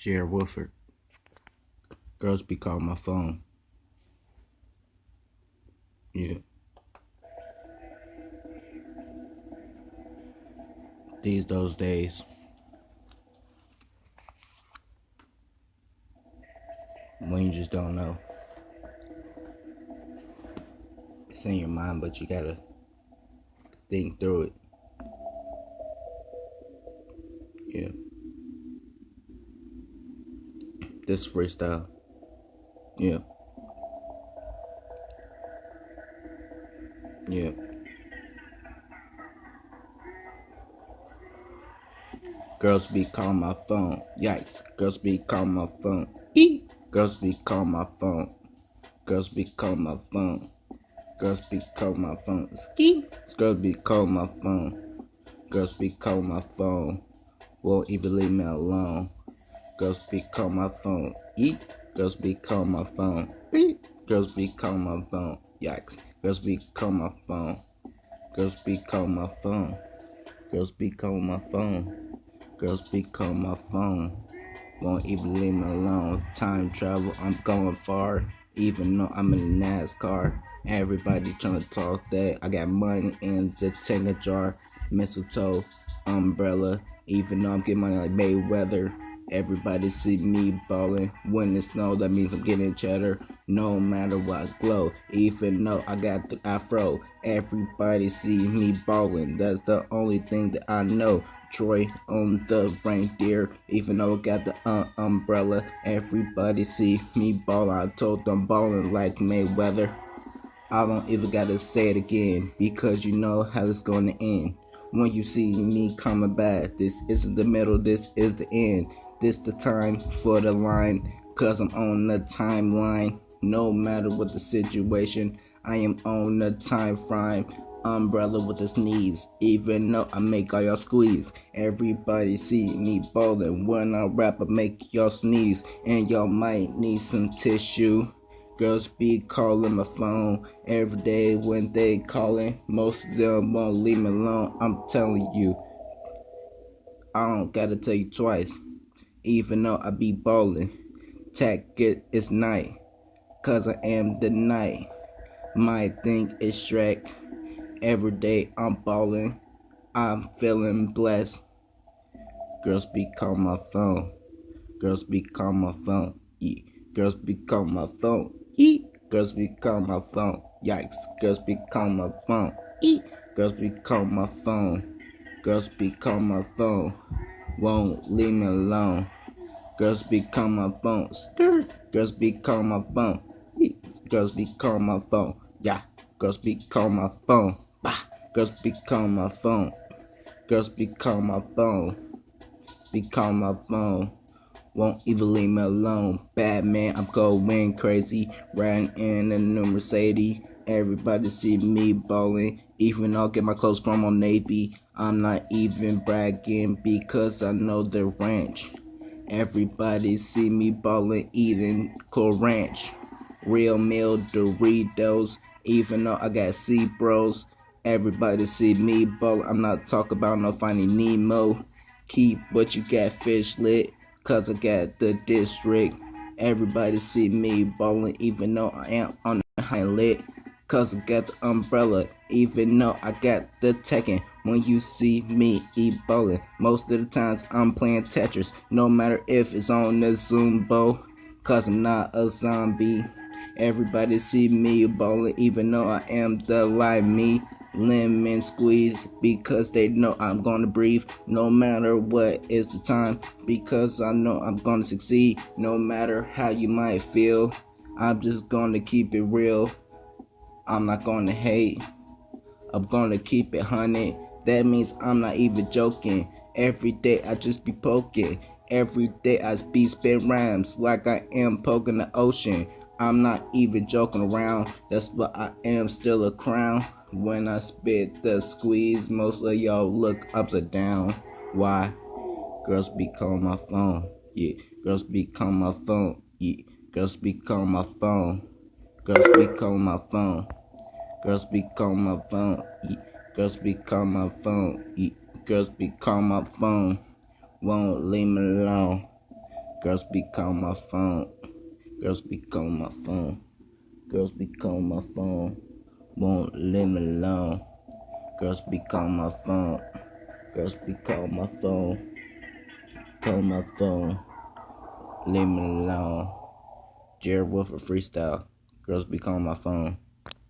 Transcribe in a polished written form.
Jared Wolford. Girls be calling my phone. Yeah. Those days when you just don't know. It's in your mind, but you gotta think through it. Yeah. This freestyle. Yeah. Yeah. Girls be calling my phone. Yikes. Girls be calling my phone. Eek. Girls be calling my phone. Girls be calling my phone. Girls be calling my phone. Ski. Girls be calling my phone. Girls be calling my phone. Won't even leave me alone. Girls be calling my phone. Eek. Girls be calling my phone. Eek. Girls be calling my phone. Yikes. Girls be calling my phone. Girls be calling my phone. Girls be calling my phone. Girls be calling my phone. Won't even leave me alone. Time travel, I'm going far. Even though I'm in a NASCAR. Everybody tryna talk that. I got money in the Tenga jar. Mistletoe, umbrella. Even though I'm getting money like Mayweather. Everybody see me ballin'. When it snow, that means I'm getting cheddar. No matter what, glow. Even though I got the afro. Everybody see me ballin'. That's the only thing that I know. Troy on the reindeer. Even though I got the umbrella. Everybody see me ballin'. I told them ballin' like Mayweather. I don't even gotta say it again, because you know how it's gonna end. When you see me coming back, this isn't the middle, this is the end. This the time for the line, cause I'm on the timeline. No matter what the situation, I am on the time frame. Umbrella with the sneeze, even though I make all y'all squeeze. Everybody see me ballin'. When I rap, I make y'all sneeze, and y'all might need some tissue. Girls be calling my phone every day when they calling. Most of them won't leave me alone. I'm telling you, I don't gotta tell you twice. Even though I be ballin', tack it is night, cause I am the night. My thing is Shrek. Every day I'm ballin', I'm feeling blessed. Girls be calling my phone. Girls be calling my phone. Yeah. Girls be calling my phone. Eek. Girls be calling my phone. Yikes. Girls be calling my phone. Eek. Girls be calling my phone. Girls be calling my phone. Won't leave me alone. Girls be calling my phone. Skirt. Girls be calling my phone. Eek. Girls be calling my phone. Yeah. Girls be calling my phone. Bah. Girls be calling my phone. Girls be calling my phone. Be calling my phone. Won't even leave me alone. Batman, I'm going crazy. Riding in a new Mercedes. Everybody see me ballin'. Even I'll get my clothes from Old Navy. I'm not even bragging because I know the ranch. Everybody see me ballin', eating Cool Ranch. Real meal Doritos. Even though I got C bros. Everybody see me ballin'. I'm not talking about no Finding Nemo. Keep what you got fish lit, cause I got the district. Everybody see me ballin', even though I am on the high lit. Cause I got the umbrella, even though I got the Tekken. When you see me ballin', most of the times I'm playing Tetris. No matter if it's on the Zumbo, cause I'm not a zombie. Everybody see me ballin', even though I am the live me. Lemon squeeze, because they know I'm gonna breathe no matter what is the time, because I know I'm gonna succeed no matter how you might feel. I'm just gonna keep it real. I'm not gonna hate. I'm gonna keep it 100. That means I'm not even joking. Every day I just be poking. Every day I be spit rhymes like I am poking the ocean. I'm not even joking around. That's why I am still a crown. When I spit the squeeze, most of y'all look upside down. Why? Girls be calling my phone. Yeah. Girls be calling my phone. Yeah. Girls be calling my phone. Girls be calling my phone. Girls be calling my phone. Eat. Girls be calling my phone. Eat. Girls be calling my phone. Won't leave me alone. Girls be calling my phone. Girls be calling my phone. Girls be calling my phone. Won't leave me alone. Girls be calling my phone. Girls be calling my phone. Call my phone. Leave me alone. Jared Wolf freestyle. Girls be calling my phone.